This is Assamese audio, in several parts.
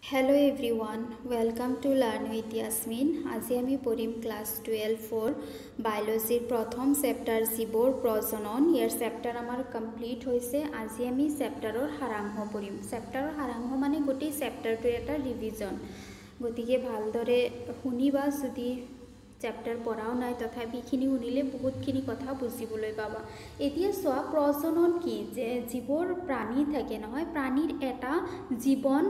Hello everyone, welcome to Learn with Yasmin. আজি আমি পঢ়িম ক্লাস 12 বায়োলজিৰ প্ৰথম চেপ্টাৰ জীৱৰ প্ৰজনন। ইয়াৰ চেপ্টাৰ আমাৰ কমপ্লিট হৈছে। আজি আমি চেপ্টাৰৰ সাৰাংশ পঢ়িম। চেপ্টাৰৰ সাৰাংশ মানে গোটেই চেপ্টাৰটোৰ এটা ৰিভিজন। গতিকে ভালদৰে শুনিবা, যদি চেপ্টাৰ পঢ়াও নাই তথাপি এইখিনি শুনিলে বহুতখিনি কথা বুজিবলৈ পাবা। এতিয়া চোৱা, প্ৰজনন কি? যে জীৱৰ প্ৰাণী থাকে নহয়, প্ৰাণীৰ এটা জীৱন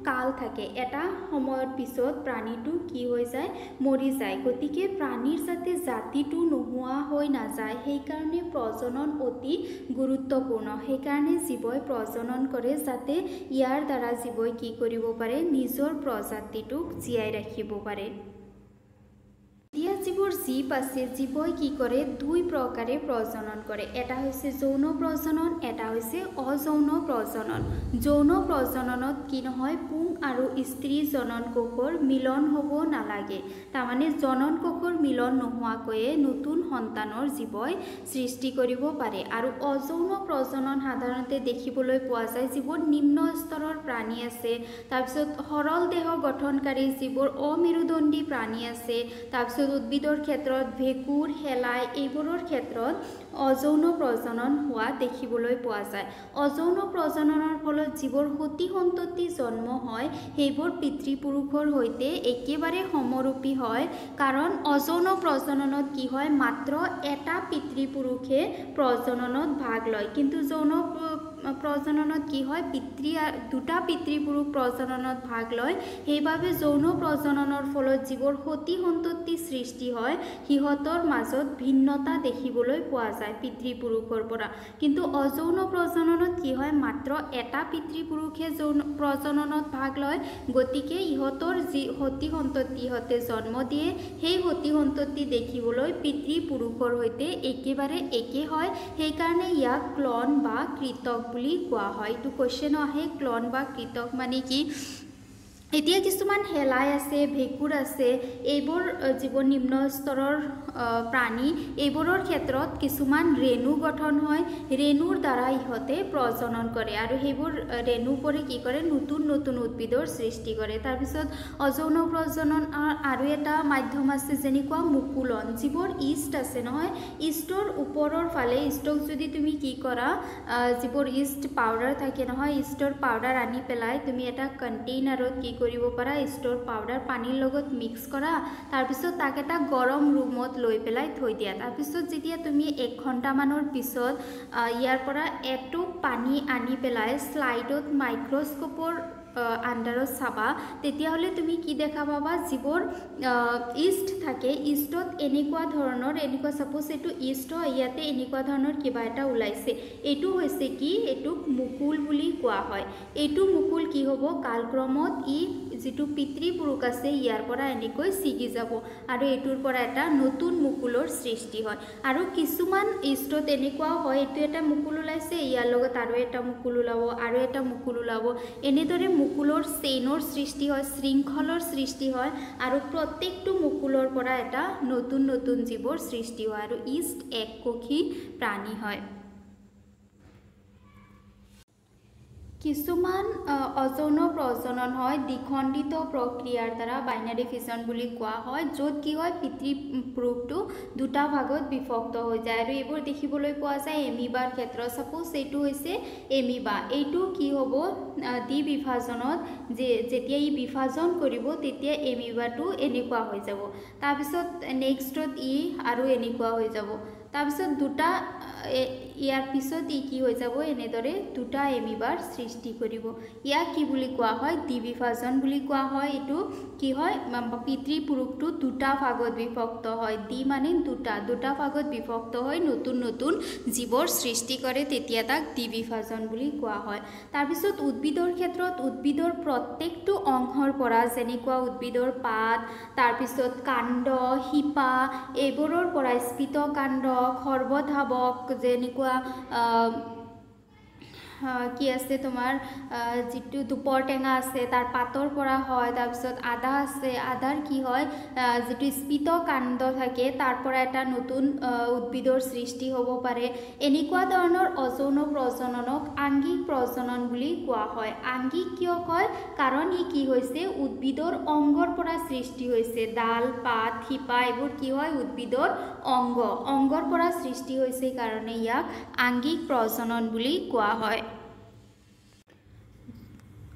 কাল থাকে, এটা সময়ৰ পিছত প্ৰাণীটো কি হৈ যায়, মৰি যায়। গতিকে প্ৰাণীৰ যাতে জাতিটো নোহোৱা হৈ নাযায়, সেইকাৰণে প্ৰজনন অতি গুৰুত্বপূৰ্ণ। সেইকাৰণে জীৱই প্ৰজনন কৰে, যাতে ইয়াৰ দ্বাৰা জীৱই কি কৰিব পাৰে, নিজৰ প্ৰজাতিটোক জীয়াই ৰাখিব পাৰে। এতিয়া যিবোৰ জীৱ আছে, জীৱই কি কৰে, দুই প্ৰকাৰে প্ৰজনন কৰে। এটা হৈছে যৌন প্ৰজনন, এটা হৈছে অযৌন প্ৰজনন। যৌন প্ৰজননত কি নহয়, পুং আৰু স্ত্ৰী জনন কোষৰ মিলন হ'ব নালাগে। তাৰমানে জনন কোষৰ মিলন নোহোৱাকৈয়ে নতুন সন্তানৰ জীৱই সৃষ্টি কৰিব পাৰে। আৰু অযৌন প্ৰজনন সাধাৰণতে দেখিবলৈ পোৱা যায় যিবোৰ নিম্ন স্তৰৰ প্ৰাণী আছে, তাৰপিছত সৰল দেহ গঠনকাৰী যিবোৰ অমেৰুদণ্ডী প্ৰাণী আছে, তাৰপিছত উদ্ভিদৰ ক্ষেত্ৰত ভেঁকুৰ, শেলাই, এইবোৰৰ ক্ষেত্ৰত অযৌন প্ৰজনন হোৱা দেখিবলৈ পোৱা যায়। অযৌন প্ৰজননৰ ফলত যিবোৰ সতি সন্ততি জন্ম হয়, সেইবোৰ পিতৃপুৰুষৰ সৈতে একেবাৰে সমৰূপী হয়। কাৰণ অযৌন প্ৰজননত কি হয়, মাত্ৰ এটা পিতৃপুৰুষে প্ৰজননত ভাগ লয়, কিন্তু যৌন প্ৰজননত কি হয়, দুটা পিতৃপুৰুষ প্ৰজননত ভাগ লয়। সেইবাবে যৌন প্ৰজননৰ ফলত যিবোৰ সতি সন্ততি সৃষ্টি হয়, সিহঁতৰ মাজত ভিন্নতা দেখিবলৈ পোৱা যায় পিতৃপুৰুষৰ পৰা। কিন্তু অযৌন প্ৰজননত কি হয়, মাত্ৰ এটা পিতৃপুৰুষে প্ৰজননত ভাগ লয়। গতিকে ইহঁতৰ যি সতি সন্ততি ইহঁতে জন্ম দিয়ে, সেই সতি সন্ততি দেখিবলৈ পিতৃপুৰুষৰ সৈতে একেবাৰে একে হয়। সেইকাৰণে ইয়াক ক্লন বা কৃতক বুলি কোৱা হয়। এইটো কুৱেশ্যন আহে, ক্লন বা কৃতক মানে কি? এতিয়া কিছুমান শেলাই আছে, ভেঁকুৰ আছে, এইবোৰ যিবোৰ নিম্ন স্তৰৰ প্ৰাণী, এইবোৰৰ ক্ষেত্ৰত কিছুমান ৰেণু গঠন হয়। ৰেণুৰ দ্বাৰা ইহঁতে প্ৰজনন কৰে আৰু সেইবোৰ ৰেণুবোৰে কি কৰে, নতুন নতুন উদ্ভিদৰ সৃষ্টি কৰে। তাৰপিছত অযৌন প্ৰজনন আৰু এটা মাধ্যম আছে, যেনেকুৱা মুকুলন। যিবোৰ ইষ্ট আছে নহয়, ইষ্টৰ ওপৰৰ ফালে, ইষ্টক যদি তুমি কি কৰা, যিবোৰ ইষ্ট পাউডাৰ থাকে নহয়, ইষ্টৰ পাউডাৰ আনি পেলাই তুমি এটা কণ্টেইনাৰত কি কৰিব পাৰা, ইষ্টৰ পাউডাৰ পানীৰ লগত মিক্স কৰা, তাৰপিছত তাক এটা গৰম ৰুমত লৈ পেলাই থৈ দিয়া। তাৰপিছত যেতিয়া তুমি 1 ঘণ্টামানৰ পিছত ইয়াৰ পৰা এটুপ পানী আনি পেলাই শ্লাইডত মাইক্ৰস্কোপৰ আণ্ডাৰত চাবা, তেতিয়াহ'লে তুমি কি দেখা পাবা, যিবোৰ ইষ্ট থাকে, ইষ্টত এনেকুৱা ধৰণৰ, এনেকুৱা চাপোজ এইটো ইষ্ট হয়, ইয়াতে এনেকুৱা ধৰণৰ কিবা এটা ওলাইছে। এইটো হৈছে কি, এইটোক মুকুল বুলি কোৱা হয়। এইটো মুকুল কি হ'ব, কালক্ৰমত যিটো পিতৃপুৰুষ আছে, ইয়াৰ পৰা এনেকৈ ছিগি যাব আৰু এইটোৰ পৰা এটা নতুন মুকুলৰ সৃষ্টি হয়। আৰু কিছুমান ইষ্টত এনেকুৱাও হয়, এইটো এটা মুকুল ওলাইছে, ইয়াৰ লগত আৰু এটা মুকুল ওলাব, আৰু এটা মুকুল ওলাব। এনেদৰে মুকুলৰ চেইনৰ সৃষ্টি হয়, শৃংখলৰ সৃষ্টি হয়, আৰু প্ৰত্যেকটো মুকুলৰ পৰা এটা নতুন নতুন জীৱৰ সৃষ্টি হয়। আৰু ইষ্ট এককোষী প্ৰাণী হয়। কিছুমান অযৌন প্ৰজনন হয় দ্বিখণ্ডিত প্ৰক্ৰিয়াৰ দ্বাৰা, বাইনাৰী ফিজন বুলি কোৱা হয়, য'ত কি হয়, পিতৃপুৰুষটো দুটা ভাগত বিভক্ত হৈ যায়। আৰু এইবোৰ দেখিবলৈ পোৱা যায় এমিবাৰ ক্ষেত্ৰত। চাপোজ এইটো হৈছে এমিবা, এইটো কি হ'ব, দ্বিবিভাজনত যেতিয়া ই বিভাজন কৰিব, তেতিয়া এমিবাটো এনেকুৱা হৈ যাব। তাৰপিছত নেক্সটত আৰু এনেকুৱা হৈ যাব। তাৰপিছত ইয়াৰ পিছত কি হৈ যাব, এনেদৰে দুটা এমিবাৰ সৃষ্টি কৰিব। ইয়াক কি বুলি কোৱা হয়, দ্বিবিভাজন বুলি কোৱা হয়। এইটো কি হয়, পিতৃপুৰুষটো দুটা ভাগত বিভক্ত হয়। দ্বি মানে দুটা ভাগত বিভক্ত হৈ নতুন নতুন জীৱৰ সৃষ্টি কৰে, তেতিয়া তাক দ্বিবিভাজন বুলি কোৱা হয়। তাৰপিছত উদ্ভিদৰ ক্ষেত্ৰত, উদ্ভিদৰ প্ৰত্যেকটো অংশৰ পৰা, যেনেকুৱা উদ্ভিদৰ পাত, তাৰপিছত কাণ্ড, শিপা, এইবোৰৰ পৰা, স্ফীত কাণ্ড, সৰ্বধাৱক, যেনেকুৱা কি আছে তোমাৰ যেটো দুপৰ টেঙা আছে তাৰ পাতৰ পৰা হয় তাৰ পিছত আদা আছে আদাৰ কি হয় যেটো স্পিত কাণ্ড থাকে তাৰ পৰা এটা নতুন উদ্ভিদৰ সৃষ্টি হ'ব পাৰে এনেকুৱা ধৰণৰ অযৌন প্ৰজননক আংগিক প্ৰজনন বুলি কোৱা হয় আংগিক কিয় কয় কাৰণ ই কি হৈছে উদ্ভিদৰ অংগৰ পৰা সৃষ্টি হৈছে ডাল পাত শিপা এইবোৰ কি হয় উদ্ভিদৰ অংগৰ পৰা সৃষ্টি হৈছে কাৰণে ইয়াক আংগিক প্ৰজনন বুলি কোৱা হয়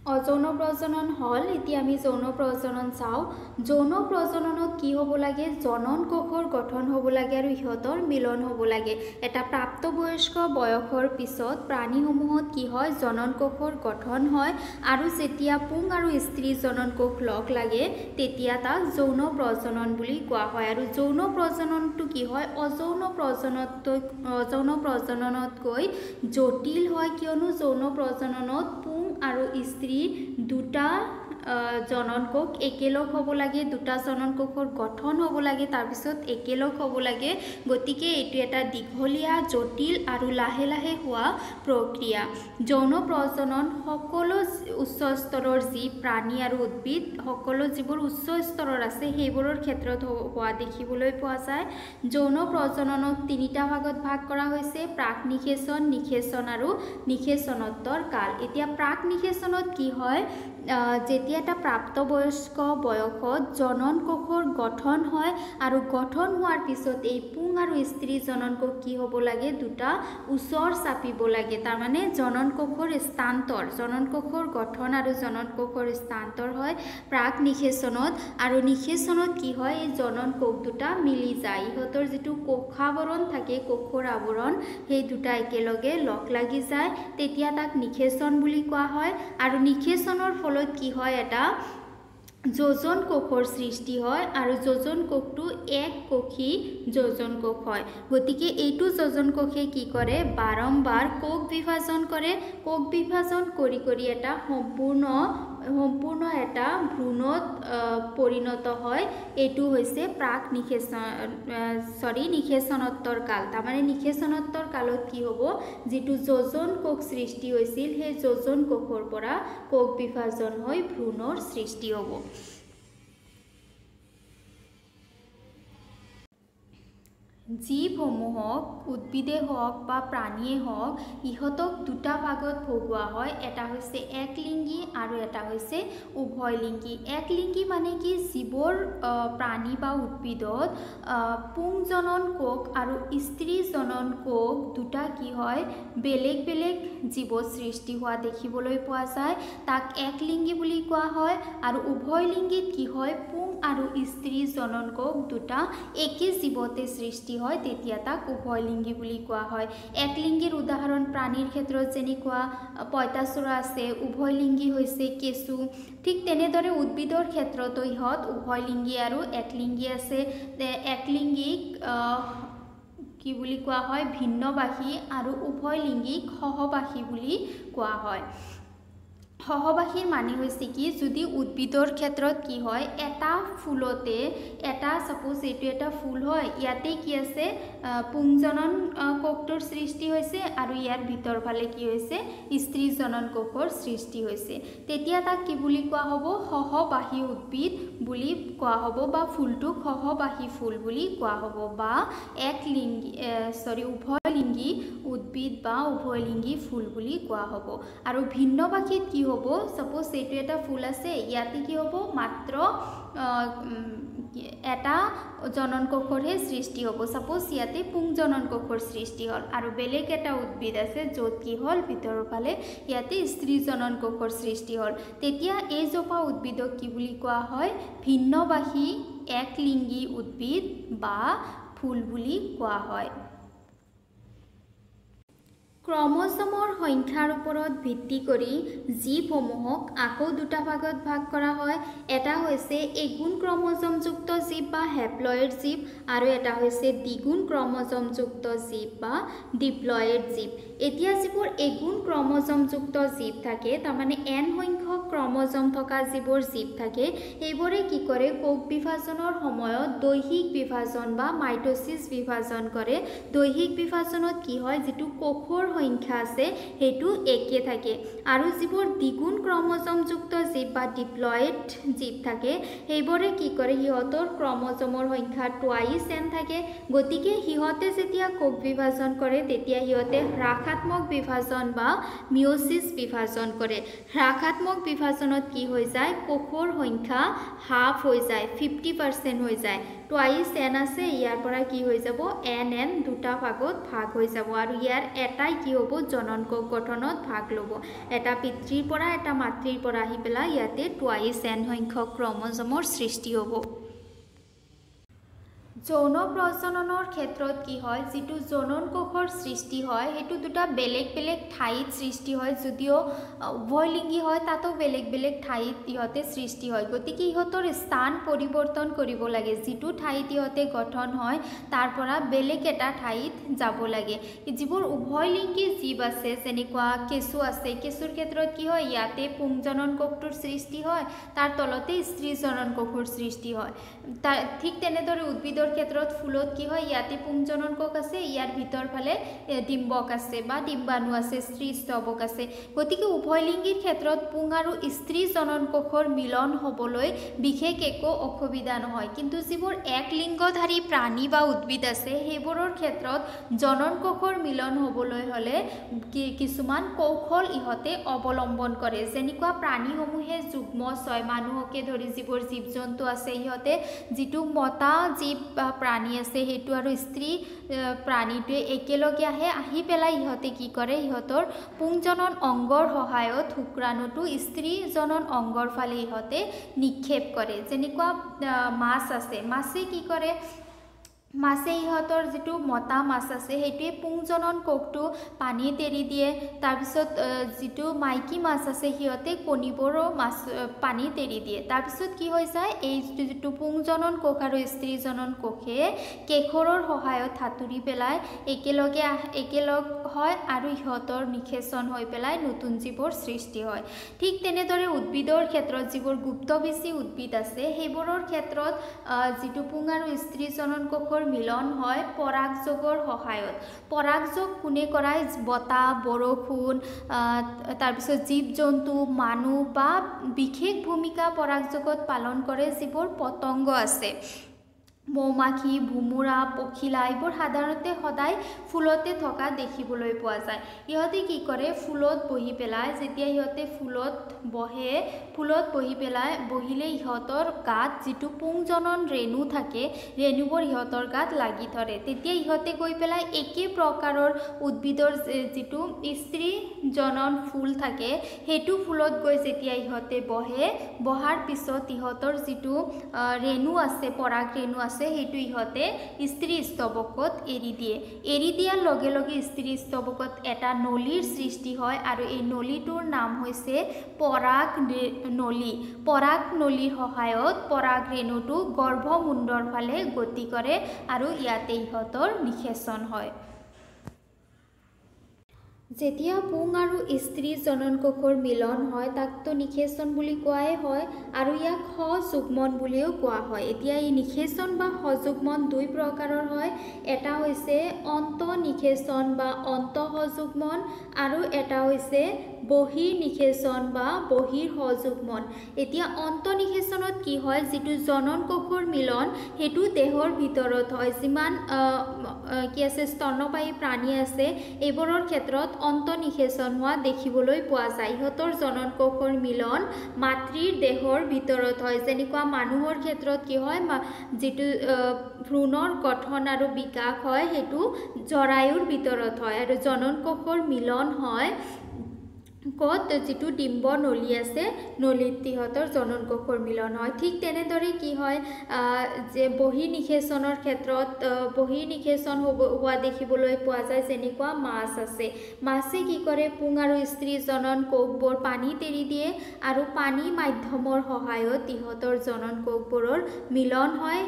অযৌন প্ৰজনন হল এতিয়া আমি যৌন প্ৰজনন চাও যৌন প্ৰজননত কি হ'ব লাগে জনন কোষৰ গঠন হ'ব লাগে আৰু ইহতৰ মিলন হ'ব লাগে এটা প্ৰাপ্তবয়স্ক বয়সৰ পিছত প্ৰাণীসমূহত কি হয় জনন কোষৰ গঠন হয় আৰু যেতিয়া পুং আৰু স্ত্ৰী জনন কোষ লগ লাগে তেতিয়া তাক যৌন প্ৰজনন বুলি কোৱা হয় আৰু যৌন প্ৰজননটো কি হয় অযৌন প্ৰজননতকৈ জটিল হয় কিয়নো যৌন প্ৰজননত পুং আৰু স্ত্ৰী দুটা জনন কোষ একেলগ হ'ব লাগে দুটা জনন কোষৰ গঠন হ'ব লাগে তাৰ পিছত একেলগ হ'ব লাগে গতিকে এটো এটা দীঘলীয়া জটিল আৰু লাহে লাহে হোৱা প্ৰক্ৰিয়া যৌন প্ৰজনন সকলো উচ্চ স্তৰৰ জীৱ প্ৰাণী আৰু উদ্ভিদ সকলো যিবোৰ উচ্চ স্তৰৰ আছে সেইবোৰৰ ক্ষেত্ৰত হোৱা দেখিবলৈ পোৱা যায় যৌন প্ৰজননক তিনিটা ভাগত ভাগ কৰা হৈছে প্ৰাক নিষেচন নিষেচন আৰু নিষেচনোত্তৰ কাল এতিয়া প্ৰাক নিষেচনত কি হয় যেতিয়া এটা প্ৰাপ্তবয়স্ক বয়সত জনন কোষৰ গঠন হয় আৰু গঠন হোৱাৰ পিছত এই পুং আৰু স্ত্ৰী জনন কোষ কি হ'ব লাগে দুটা উচৰ চাপিব লাগে তাৰ মানে জনন কোষৰ স্থান্তৰ জনন কোষৰ গঠন আৰু জনন কোষৰ স্থান্তৰ হয় প্ৰাক নিষেচনত আৰু নিষেচনত কি হয় এই জনন কোষ দুটা মিলি যায় ইহতৰ যেটো কোষাবৰণ থাকে কোষৰ আবৰণ সেই দুটা একেলগে লগ লাগি যায় তেতিয়া তাক নিষেচন বুলি কোৱা হয় আৰু নিষেচনৰ ফলত কি হয় এটা যোজন কোষৰ সৃষ্টি হয় আৰু যোজন কোষটো এক কোষী যোজন কোষ হয় গতিকে এইটো যোজন কোষে কি কৰে বাৰম্বাৰ কোষ বিভাজন কৰে কোষ বিভাজন কৰি এটা সম্পূৰ্ণ এটা ভ্ৰূণত পৰিণত হয় এটো হৈছে প্ৰাক নিষেচনোত্তৰ কাল তাৰ মানে নিষেচনোত্তৰ কালত কি হ'ব যেটো যোজন কোষ সৃষ্টি হৈছিল সেই যোজন কোষৰ পৰা কোষ বিভাজন হৈ ভ্ৰূণৰ সৃষ্টি হ'ব জীবসমূহক উদ্ভিদে হওক বা প্ৰাণীয়ে হওক ইহতক দুটা ভাগত ভগোৱা হয় এটা হৈছে একলিংগী আৰু এটা হৈছে উভয়লিংগী একলিংগী মানে কি জীৱৰ প্ৰাণী বা উদ্ভিদত পুংজনন কোষ আৰু স্ত্ৰী জনন কোষ দুটা কি হয় বেলেগ বেলেগ জীৱ সৃষ্টি হোৱা দেখিবলৈ পোৱা যায় তাক একলিংগী বুলি কোৱা হয় আৰু উভয়লিংগীত কি হয় পুং আৰু স্ত্ৰী জনন কোষ দুটা একে জীৱতে সৃষ্টি হয় তেতিয়া তাক উভয়লিংগী বুলি কোৱা হয় একলিংগীৰ উদাহৰণ প্ৰাণীৰ ক্ষেত্ৰত যেনেকুৱা পঁইতাচোৰা আছে উভয়লিংগী হৈছে কেঁচু ঠিক তেনেদৰে উদ্ভিদৰ ক্ষেত্ৰতো ইহত উভয়লিংগী আৰু একলিংগী আছে একলিংগীক কি বুলি কোৱা হয় ভিন্নবাহী আৰু উভয়লিংগীক সহবাহী বুলি কোৱা হয় সহবাহীৰ মানে হৈছে কি যদি উদ্ভিদৰ ক্ষেত্ৰত কি হয় এটা ফুলতে এটা সাপোজ এটো এটা ফুল হয় ইয়াতে কি আছে পুংজনন কোষৰ সৃষ্টি হৈছে আৰু ইয়াৰ ভিতৰ ফালে কি হৈছে স্ত্ৰী জনন কোষৰ সৃষ্টি হৈছে তেতিয়া তাক কি বুলি কোৱা হ'ব সহবাহী উদ্ভিদ বুলি কোৱা হ'ব বা ফুলটোক সহবাহী ফুল বুলি কোৱা হ'ব বা উভয়লিংগী উদ্ভিদ বা উভয়লিংগী ফুল বুলি কোৱা হ'ব আৰু ভিন্নবাহীত কি হ'ব সাপোজ এটো এটা ফুল আছে ইয়াতে কি হ'ব মাত্ৰ এটা জনন কোষৰহে সৃষ্টি হ'ব সাপোজ ইয়াতে পুং জনন কোষৰ সৃষ্টি হ'ল আৰু বেলেগ এটা উদ্ভিদ আছে য'ত কি হ'ল ভিতৰৰ ফালে ইয়াতে স্ত্ৰী জনন কোষৰ সৃষ্টি হ'ল তেতিয়া এই জোপা উদ্ভিদক কি বুলি কোৱা হয় ভিন্নবাহী একলিংগী উদ্ভিদ বা ফুল বুলি কোৱা হয় ক্ৰমোজমৰ সংখ্যাৰ ওপৰত ভিত্তি কৰি জীবসমূহক আকৌ দুটা ভাগত ভাগ কৰা হয় এটা হৈছে এগুণ ক্ৰমোজমযুক্ত জীব বা হেপ্লয়েড জীব আৰু এটা হৈছে দ্বিগুণ ক্ৰমোজমযুক্ত জীব বা ডিপ্লয়েড জীব এতিয়া যিবোৰ এগুণ ক্ৰমজমযুক্ত জীৱ থাকে তাৰমানে n সংখ্যক ক্ৰমজম থকা যিবোৰ জীৱ থাকে এইবোৰে কি কৰে কোষ বিভাজনৰ সময়ত দৈহিক বিভাজন বা মাইটোসিস বিভাজন কৰে দৈহিক বিভাজনত কি হয় যেটো কোষৰ সংখ্যা আছে হেতু একে থাকে আৰু যিবোৰ দ্বিগুণ ক্ৰমজমযুক্ত জীৱ বা ডিপ্লয়েড জীৱ থাকে এইবোৰে কি কৰে হিহতৰ ক্ৰমজমৰ সংখ্যা টুৱাইস n থাকে গতিকে হিহতে যেতিয়া কোষ বিভাজন কৰে তেতিয়া হিহতে হ্ৰাসাত্মক বিভাজন বা মিয়োসিস বিভাজন কৰে হ্ৰাসাত্মক বিভাজনত কি হৈ যায় কোষৰ সংখ্যা হাফ হৈ যায় 50% হৈ যায় টুৱাইস n আছে ইয়াৰ পৰা কি হৈ যাব n দুটা ভাগত ভাগ হৈ যাব আৰু ইয়াৰ এটাই কি হ'ব জনন কোষ গঠনত ভাগ ল'ব এটা পিতৃৰ পৰা এটা মাতৃৰ পৰা আহি পেলা ইয়াতে টুৱাইস n সংখ্যক ক্ৰমজমৰ সৃষ্টি হ'ব যৌন প্ৰজননৰ ক্ষেত্ৰত কি হয় যেটো জনন কোষৰ সৃষ্টি হয় হেতু দুটা বেলেগ বেলেগ ঠাইত সৃষ্টি হয় যদিও উভয়লিংগী হয় তাতো বেলেগ বেলেগ ঠাইত ইহতে সৃষ্টি হয় গতিকে ইহতৰ স্থান পৰিৱৰ্তন কৰিব লাগে যেটো ঠাইত ইহতে গঠন হয় তাৰ পৰা বেলেগ এটা ঠাইত যাব লাগে যিবোৰ উভয়লিংগী জীৱ আছে যেনেকুৱা কেঁচু আছে কেঁচুৰ ক্ষেত্ৰত কি হয় ইয়াতে পুংজনন কোষৰ সৃষ্টি হয় তাৰ তলতে স্ত্ৰী জনন কোষৰ সৃষ্টি হয় ঠিক তেনেদৰে উদ্ভিদৰ ক্ষেত্ৰত ফুলত কি হয় ইয়াতে পুংজনন কোষ আছে ইয়াৰ ভিতৰ ফালে ডিম্বক আছে বা ডিম্বাণু আছে স্ত্ৰী স্তবক আছে গতিকে উভয়লিংগীৰ ক্ষেত্ৰত পুং আৰু স্ত্ৰী জনন কোষৰ মিলন হ'বলৈ বিশেষ একো অসুবিধা নহয় কিন্তু যিবোৰ এক লিংগধাৰী প্ৰাণী বা উদ্ভিদ আছে সেইবোৰৰ ক্ষেত্ৰত জনন কোষৰ মিলন হ'বলৈ হলে কিছুমান কৌশল ইহতে অৱলম্বন কৰে যেনেকুৱা প্ৰাণীসমূহে যুগ্ম ছয় মানুহকে ধৰি যিবোৰ জীৱ-জন্তু আছে ইহতে যেটো মতা জীৱ প্ৰাণী আছে হেতু আৰু স্ত্ৰী প্ৰাণীটোৱে একেলগে আহি পেলাই ইহতে কি কৰে ইহতৰ পুংজনন অংগৰ সহায়ত শুক্ৰাণুটো স্ত্ৰী জনন অংগৰ ফালে ইহতে নিক্ষেপ কৰে যেনেকুৱা মাছ আছে মাছে কি কৰে মাছে ইহতৰ যেটো মতা মাছ আছে হেতুৱে পুংজনন কোষটো পানীত এৰি দিয়ে তাৰ পিছত যেটো মাইকী মাছ আছে হিয়তে কণীবোৰো মাছ পানীত এৰি দিয়ে তাৰ পিছত কি হৈ যায় এই যেটো পুংজনন কোষ আৰু স্ত্ৰী জনন কোষে কেশৰৰ সহায়ত হাতুৰি পেলাই একেলগ হয় আৰু ইহতৰ নিষেচন হৈ পেলাই নতুন জীৱৰ সৃষ্টি হয় ঠিক তেনেদৰে উদ্ভিদৰ ক্ষেত্ৰত যিবোৰ গুপ্তবেশী উদ্ভিদ আছে সেইবোৰৰ ক্ষেত্ৰত যেটো পুং আৰু স্ত্ৰী জনন কোষৰ মিলন হয় পৰাগযোগৰ সহায়ত পৰাগযোগ কোনে কৰায় বতাহ বৰষুণ তাৰ পিছত জীৱ-জন্তু মানুহ বা বিশেষ ভূমিকা পৰাগযোগত পালন কৰে যিবোৰ পতংগ আছে মৌমাখি ভুমুৰা পখিলা এইবোৰ সাধাৰণতে সদায় ফুলতে থকা দেখিবলৈ পোৱা যায় ইহতে কি কৰে ফুলত বহি পেলাই যেতিয়া ইহতে ফুলত বহি পেলাই বহিলে ইহতৰ গাত যেটো পুংজনন ৰেণু থাকে ৰেণুবোৰ ইহতৰ গাত লাগি ধৰে তেতিয়া ইহতে গৈ পেলাই একে প্ৰকাৰৰ উদ্ভিদৰ যেটো স্ত্ৰী জনন ফুল থাকে হেতু ফুলত গৈ যেতিয়া ইহতে বহাৰ পিছত ইহতৰ যেটো ৰেণু আছে পৰাগ ৰেণু আছে হেতু ইহতে স্ত্ৰী স্তবকত এৰি দিয়াৰ লগে লগে স্ত্ৰী স্তবকত এটা নলীৰ সৃষ্টি হয় আৰু এই নলীটোৰ নাম হৈছে পৰাগ নলীৰ সহায়ত পৰাগ ৰেণুটো গৰ্ভমুণ্ডৰ ফালে গতি কৰে আৰু ইয়াতে ইহতৰ নিষেচন হয় যেতিয়া পুং আৰু স্ত্ৰী জনন কোষৰ মিলন হয় তাকতো নিষেচন বুলি কোৱাই হয় আৰু ইয়াক সযুগ্মন বুলিও কোৱা হয় এতিয়া এই নিষেচন বা সযুগ্মন দুই প্ৰকাৰৰ হয় এটা হৈছে অন্তঃনিষেচন বা অন্তঃসযুগ্মন আৰু এটা হৈছে বহিৰ্নিষেচন বা বহিৰ্সযুগ্মন এতিয়া অন্তঃনিষেচনত কি হয় যেটো জনন কোষৰ মিলন হেতু দেহৰ ভিতৰত হয় যিমান কি আছে স্তন্যপায়ী প্ৰাণী আছে এইবোৰৰ ক্ষেত্ৰত অন্তঃনিষেচন হোৱা দেখিবলৈ পোৱা যায় ইহতৰ জনন কোষৰ মিলন মাতৃৰ দেহৰ ভিতৰত হয় যেনেকুৱা মানুহৰ ক্ষেত্ৰত কি হয় যেটো ভ্ৰূণৰ গঠন আৰু বিকাশ হয় হেতু জৰায়ুৰ ভিতৰত হয় আৰু জনন কোষৰ মিলন হয় কত যেটো ডিম্ব নলী আছে নলীত ইহতৰ জনন কোষৰ মিলন হয় ঠিক তেনেদৰে কি হয় যে বহিৰ্নিষেচনৰ ক্ষেত্ৰত বহিৰ্নিষেচন হোৱা দেখিবলৈ পোৱা যায় যেনেকুৱা মাছ আছে মাছে কি কৰে পুং আৰু স্ত্ৰী জনন কোষবোৰ পানীত এৰি দিয়ে আৰু পানী মাধ্যমৰ সহায়ত ইহতৰ জনন কোষবোৰৰ মিলন হয়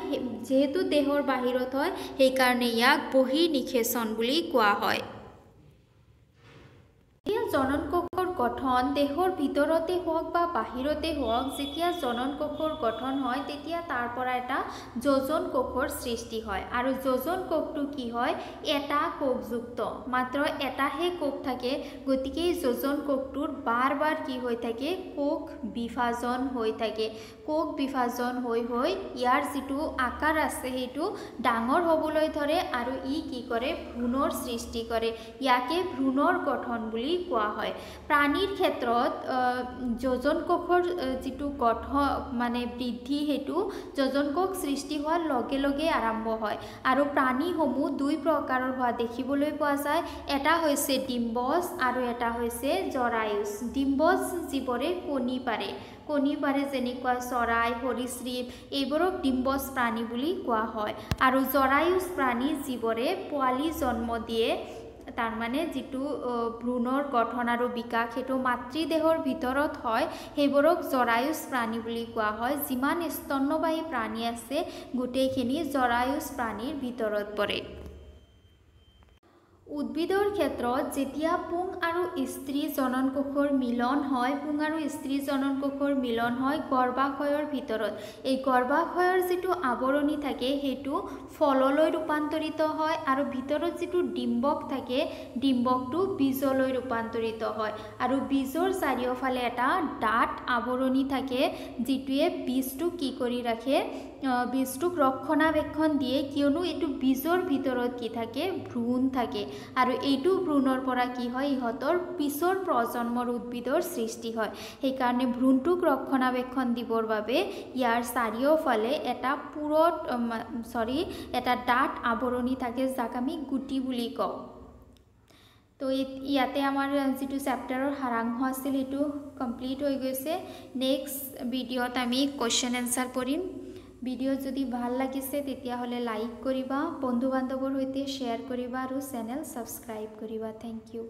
যেহেতু দেহৰ বাহিৰত হয় সেই কাৰণে ইয়াক বহিৰ্নিষেচন বুলি কোৱা হয় জনন কোষৰ গঠন দেহৰ ভিতৰতে হোক বা বাহিৰতে হোক যেতিয়া জনন কোষৰ গঠন হয় তেতিয়া তাৰ পৰা এটা যোজন কোষৰ সৃষ্টি হয় আৰু যোজন কোষটো কি হয় এটা কোষযুক্ত মাত্ৰ এটাহে কোষ থাকে গতিকে যোজন কোষটোৰ বাৰ কি হৈ থাকে কোষ বিভাজন হৈ থাকে কোষ বিভাজন হৈ ইয়াৰ যেটো আকাৰ আছে হেতু ডাঙৰ হ'বলৈ ধৰে আৰু ই কি কৰে ভ্ৰূণৰ সৃষ্টি কৰে ইয়াকে ভ্ৰূণৰ গঠন বুলি কোৱা হয় প্ৰাণীৰ ক্ষেত্ৰত যোজন কোষৰ যেটো গঠন মানে বৃদ্ধি হেতু যোজন কোষ সৃষ্টি হোৱাৰ লগে লগে আৰম্ভ হয় আৰু প্ৰাণীসমূহ দুই প্ৰকাৰৰ হোৱা দেখিবলৈ পোৱা যায় এটা হৈছে ডিম্বজ আৰু এটা হৈছে জৰায়ুজ ডিম্বজ জীৱৰে কণী পাৰে যেনেকুৱা চৰাই সৰীসৃপ এইবোৰক ডিম্বজ প্ৰাণী বুলি কোৱা হয় আৰু জৰায়ুজ প্ৰাণী জীৱৰে পোৱালি জন্ম দিয়ে তাৰ মানে যেটো ভ্ৰূণৰ গঠন আৰু বিকাশ হেতু মাতৃদেহৰ ভিতৰত হয় হেবোৰক জৰায়ুজ প্ৰাণী বুলি কোৱা হয় যিমান স্তন্যবাহী প্ৰাণী আছে গুটেইখিনি জৰায়ুজ প্ৰাণীৰ ভিতৰত পৰে উদ্ভিদৰ ক্ষেত্ৰত যেতিয়া পুং আৰু স্ত্ৰী জনন কোষৰ মিলন হয় পুং আৰু স্ত্ৰী জনন কোষৰ মিলন হয় গৰ্ভাশয়ৰ ভিতৰত এই গৰ্ভাশয়ৰ যেটো আৱৰণী থাকে হেতু ফললৈ ৰূপান্তৰিত হয় আৰু ভিতৰত যেটো ডিম্বক থাকে ডিম্বকটো বীজলৈ ৰূপান্তৰিত হয় আৰু বীজৰ চাৰিওফালে এটা ডাঠ আৱৰণী থাকে যেটোৱে বীজটো কি কৰি ৰাখে বীজটোক ৰক্ষণাবেক্ষণ দিয়ে কিয়নো এটো বীজৰ ভিতৰত কি থাকে ভ্ৰূণ থাকে আৰু এইটো ভ্ৰূণৰ পৰা কি হয় ইহতৰ পিছৰ প্ৰজন্মৰ উদ্ভিদৰ সৃষ্টি হয় সেই কাৰণে ভ্ৰূণটোক ৰক্ষণাবেক্ষণ দিবৰ বাবে ইয়াৰ চাৰিওফালে এটা এটা ডাঠ আৱৰণী থাকে যাক আমি গুটি বুলি কওঁ তো ইয়াতে আমাৰ যেটো চেপ্টাৰৰ সাৰাংশ আছিল এটো কমপ্লিট হৈ গৈছে নেক্সট ভিডিওত আমি কোৱেশ্চন আনসাৰ কৰিম ভিডিও যদি ভাল লাগিছে তেতিয়া হলে লাইক কৰিবা বন্ধু বান্ধৱৰ সৈতে শেয়াৰ কৰিবা আৰু চেনেল সাবস্ক্ৰাইব কৰিবা থ্যাংক ইউ